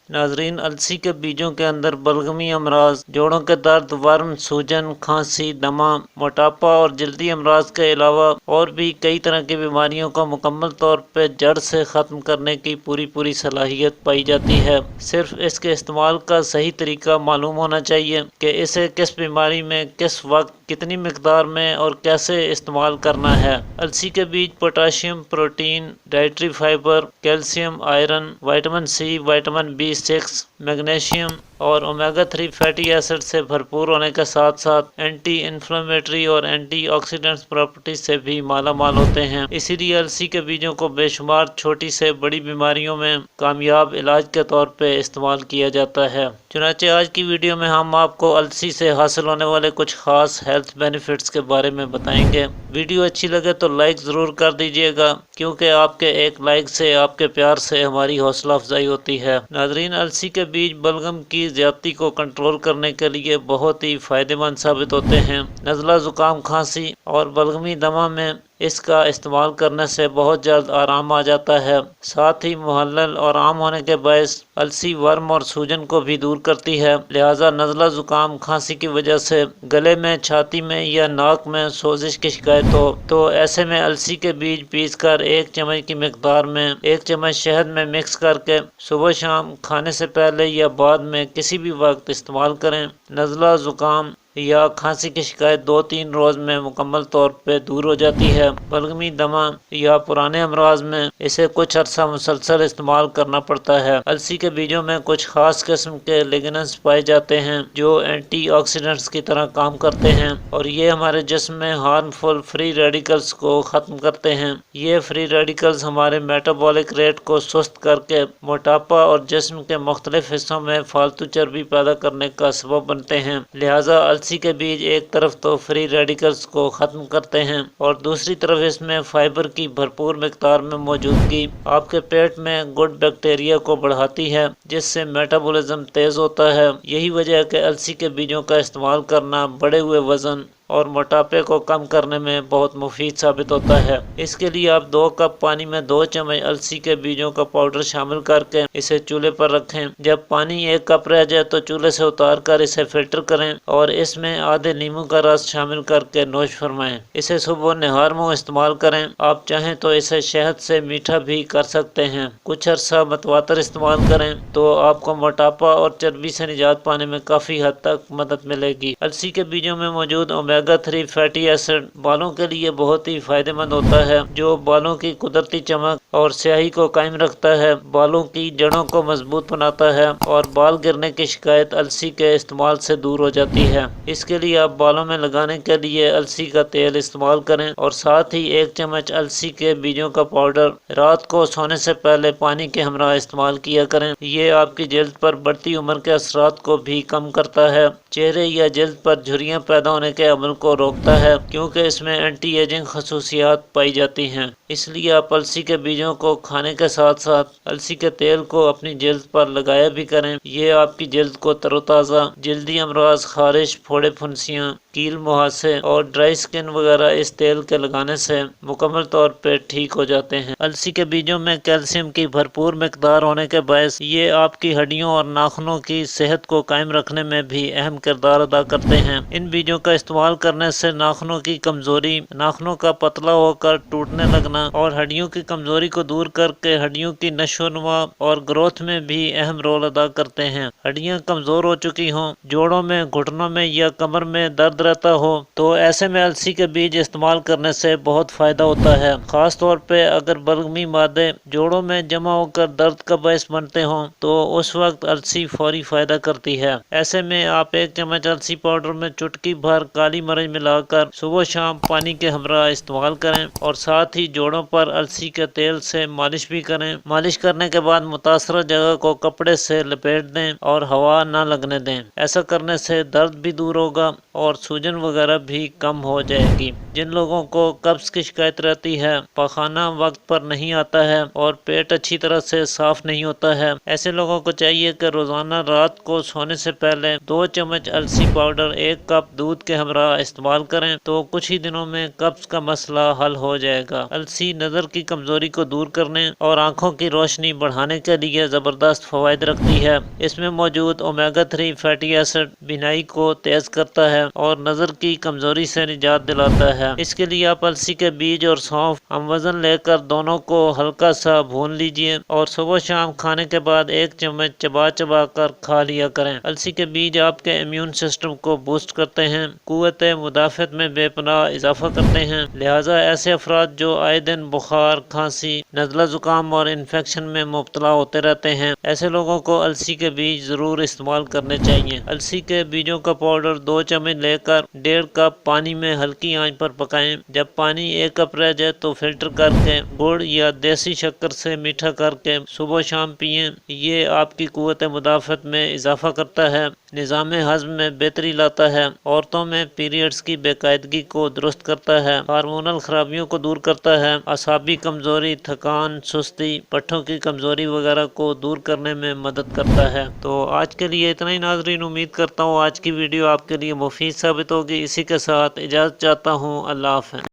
ناظرین، السی کے بیجوں کے اندر بلغمی امراض، جوڑوں کے درد، ورم، سوجن، کھانسی، دمہ، موٹاپا اور جلدی امراض کے علاوہ اور بھی کئی طرح کی بیماریوں کو مکمل طور پہ جڑ سے ختم کرنے کی پوری صلاحیت پائی جاتی ہے۔ صرف اس کے استعمال کا صحیح طریقہ معلوم ہونا چاہیے کہ اسے کس بیماری میں، کس وقت، کتنی مقدار میں اور کیسے استعمال کرنا ہے۔ السی کے بیج potassium, protein, dietary fibre, calcium, iron, vitamin C, vitamin B6، magnesium اور اومیگا 3 فیٹی ایسڈ سے بھرپور ہونے کے ساتھ ساتھ اینٹی انفلیمیٹری اور اینٹی آکسیڈنٹس پراپرٹیز سے بھی مالا مال ہوتے ہیں۔ اسی لیے السی کے بیجوں کو بے شمار چھوٹی سے بڑی بیماریوں میں کامیاب علاج کے طور پہ استعمال کیا جاتا ہے۔ چنانچہ آج کی ویڈیو میں ہم آپ کو السی سے حاصل ہونے والے کچھ خاص ہیلتھ بینیفٹس کے بارے میں بتائیں گے۔ ویڈیو اچھی لگے تو لائک ضرور کر دیجئے گا، کیونکہ آپ کے ایک لائک سے، آپ کے پیار سے ہماری حوصلہ افزائی ہوتی ہے۔ ناظرین، السی کے بیج بلغم کی زیادتی کو کنٹرول کرنے کے لیے بہت ہی فائدہ مند ثابت ہوتے ہیں۔ نزلہ، زکام، کھانسی اور بلغمی دمہ میں اس کا استعمال کرنے سے بہت جلد آرام آ جاتا ہے۔ ساتھ ہی محلل اور عام ہونے کے باعث السی ورم اور سوجن کو بھی دور کرتی ہے۔ لہٰذا نزلہ، زکام، کھانسی کی وجہ سے گلے میں، چھاتی میں یا ناک میں سوزش کی شکایت ہو تو ایسے میں السی کے بیج پیس کر 1 چمچ کی مقدار میں 1 چمچ شہد میں مکس کر کے صبح شام کھانے سے پہلے یا بعد میں کسی بھی وقت استعمال کریں۔ نزلہ، زکام یا کھانسی کی شکایت 2-3 روز میں مکمل طور پہ دور ہو جاتی ہے۔ بلغمی دمہ یا پرانے امراض میں اسے کچھ عرصہ مسلسل استعمال کرنا پڑتا ہے۔ السی کے بیجوں میں کچھ خاص قسم کے لیگننس پائے جاتے ہیں جو اینٹی آکسیڈنٹس کی طرح کام کرتے ہیں اور یہ ہمارے جسم میں ہارمفل فری ریڈیکلز کو ختم کرتے ہیں۔ یہ فری ریڈیکلز ہمارے میٹابولک ریٹ کو سست کر کے موٹاپا اور جسم کے مختلف حصوں میں فالتو چربی پیدا کرنے کا سبب بنتے ہیں۔ لہٰذا السی کے بیج ایک طرف تو فری ریڈیکلز کو ختم کرتے ہیں اور دوسری طرف اس میں فائبر کی بھرپور مقدار میں موجودگی آپ کے پیٹ میں گڈ بیکٹیریا کو بڑھاتی ہے، جس سے میٹابولزم تیز ہوتا ہے۔ یہی وجہ ہے کہ السی کے بیجوں کا استعمال کرنا بڑھے ہوئے وزن اور موٹاپے کو کم کرنے میں بہت مفید ثابت ہوتا ہے۔ اس کے لیے آپ 2 کپ پانی میں 2 چمچ السی کے بیجوں کا پاؤڈر شامل کر کے اسے چولہے پر رکھیں۔ جب پانی 1 کپ رہ جائے تو چولہے سے اتار کر اسے فلٹر کریں اور اس میں آدھے لیموں کا رس شامل کر کے نوش فرمائیں۔ اسے صبح نہار منہ استعمال کریں۔ آپ چاہیں تو اسے شہد سے میٹھا بھی کر سکتے ہیں۔ کچھ عرصہ متواتر استعمال کریں تو آپ کو موٹاپا اور چربی سے نجات پانے میں کافی حد تک مدد ملے گی۔ السی کے بیجوں میں موجود اومیگا 3 فیٹی ایسڈ بالوں کے لیے بہت ہی فائدہ مند ہوتا ہے، جو بالوں کی قدرتی چمک اور سیاہی کو قائم رکھتا ہے، بالوں کی جڑوں کو مضبوط بناتا ہے اور بال گرنے کی شکایت السی کے استعمال سے دور ہو جاتی ہے۔ اس کے لیے آپ بالوں میں لگانے کے لیے السی کا تیل استعمال کریں اور ساتھ ہی 1 چمچ السی کے بیجوں کا پاؤڈر رات کو سونے سے پہلے پانی کے ہمراہ استعمال کیا کریں۔ یہ آپ کی جلد پر بڑھتی عمر کے اثرات کو بھی کم کرتا ہے، چہرے یا جلد پر جھریاں پیدا ہونے کے عمل کو روکتا ہے، کیونکہ اس میں اینٹی ایجنگ خصوصیات پائی جاتی ہیں۔ اس لیے آپ السی کے بیجوں کو کھانے کے ساتھ ساتھ السی کے تیل کو اپنی جلد پر لگایا بھی کریں۔ یہ آپ کی جلد کو تر و تازہ، جلدی امراض، خارش، پھوڑے، پھنسیاں، کیل، مہاسے اور ڈرائی سکن وغیرہ اس تیل کے لگانے سے مکمل طور پہ ٹھیک ہو جاتے ہیں۔ السی کے بیجوں میں کیلشیم کی بھرپور مقدار ہونے کے باعث یہ آپ کی ہڈیوں اور ناخنوں کی صحت کو قائم رکھنے میں بھی اہم کردار ادا کرتے ہیں۔ ان بیجوں کا استعمال کرنے سے ناخنوں کی کمزوری، ناخنوں کا پتلا ہو کر ٹوٹنے لگنا اور ہڈیوں کی کمزوری کو دور کر کے ہڈیوں کی نشو و نما اور گروتھ میں بھی اہم رول ادا کرتے ہیں۔ ہڈیاں کمزور ہو چکی ہوں، جوڑوں میں، گھٹنوں میں یا کمر میں درد رہتا ہو تو ایسے میں السی کے بیج استعمال کرنے سے بہت فائدہ ہوتا ہے۔ خاص طور پہ اگر بلغمی مادے جوڑوں میں جمع ہو کر درد کا باعث بنتے ہوں تو اس وقت السی فوری فائدہ کرتی ہے۔ ایسے میں آپ 1 چمچ السی پاؤڈر میں چٹکی بھر کالی مرچ ملا کر صبح شام پانی کے ہمراہ استعمال کریں اور ساتھ ہی جوڑوں پر السی کے تیل سے مالش بھی کریں۔ مالش کرنے کے بعد متاثرہ جگہ کو کپڑے سے لپیٹ دیں اور ہوا نہ لگنے دیں۔ ایسا کرنے سے درد بھی دور ہوگا اور سوجن وغیرہ بھی کم ہو جائے گی۔ جن لوگوں کو قبض کی شکایت رہتی ہے، پخانہ وقت پر نہیں آتا ہے اور پیٹ اچھی طرح سے صاف نہیں ہوتا ہے، ایسے لوگوں کو چاہیے کہ روزانہ رات کو سونے سے پہلے 2 چمچ السی پاؤڈر 1 کپ دودھ کے ہمراہ استعمال کریں تو کچھ ہی دنوں میں قبض کا مسئلہ حل ہو جائے گا۔ السی نظر کی کمزوری کو دور کرنے اور آنکھوں کی روشنی بڑھانے کے لیے زبردست فوائد رکھتی ہے۔ اس میں موجود اومیگا 3 فیٹی ایسڈ بینائی کو تیز کرتا ہے اور نظر کی کمزوری سے نجات دلاتا ہے۔ اس کے لیے آپ السی کے بیج اور سونف ہم وزن لے کر دونوں کو ہلکا سا بھون لیجئے اور صبح شام کھانے کے بعد 1 چمچ چبا چبا کر کھا لیا کریں۔ السی کے بیج آپ کے امیون سسٹم کو بوسٹ کرتے ہیں، قوت مدافعت میں بے پناہ اضافہ کرتے ہیں، لہٰذا ایسے افراد جو آئے دن بخار، کھانسی، نزلہ زکام اور انفیکشن میں مبتلا ہوتے رہتے ہیں، ایسے لوگوں کو السی کے بیج ضرور استعمال کرنے چاہیے۔ السی کے بیجوں کا پاؤڈر 2 چمچ لے کر 1.5 کپ پانی میں ہلکی آنچ پر پکائیں۔ جب پانی 1 کپ رہ جائے تو فلٹر کر کے گڑ یا دیسی شکر سے میٹھا کر کے صبح شام پئیں۔ یہ آپ کی قوت مدافعت میں اضافہ کرتا ہے، نظام ہضم میں بہتری لاتا ہے، عورتوں میں پیریڈز کی بے قاعدگی کو درست کرتا ہے، ہارمونل خرابیوں کو دور کرتا ہے، اعصابی کمزوری، تھکان، سستی، پٹھوں کی کمزوری وغیرہ کو دور کرنے میں مدد کرتا ہے۔ تو آج کے لیے اتنا ہی ناظرین، امید کرتا ہوں آج کی ویڈیو آپ کے لیے مفید ثابت ہوگی۔ اسی کے ساتھ اجازت چاہتا ہوں، اللہ حافظ۔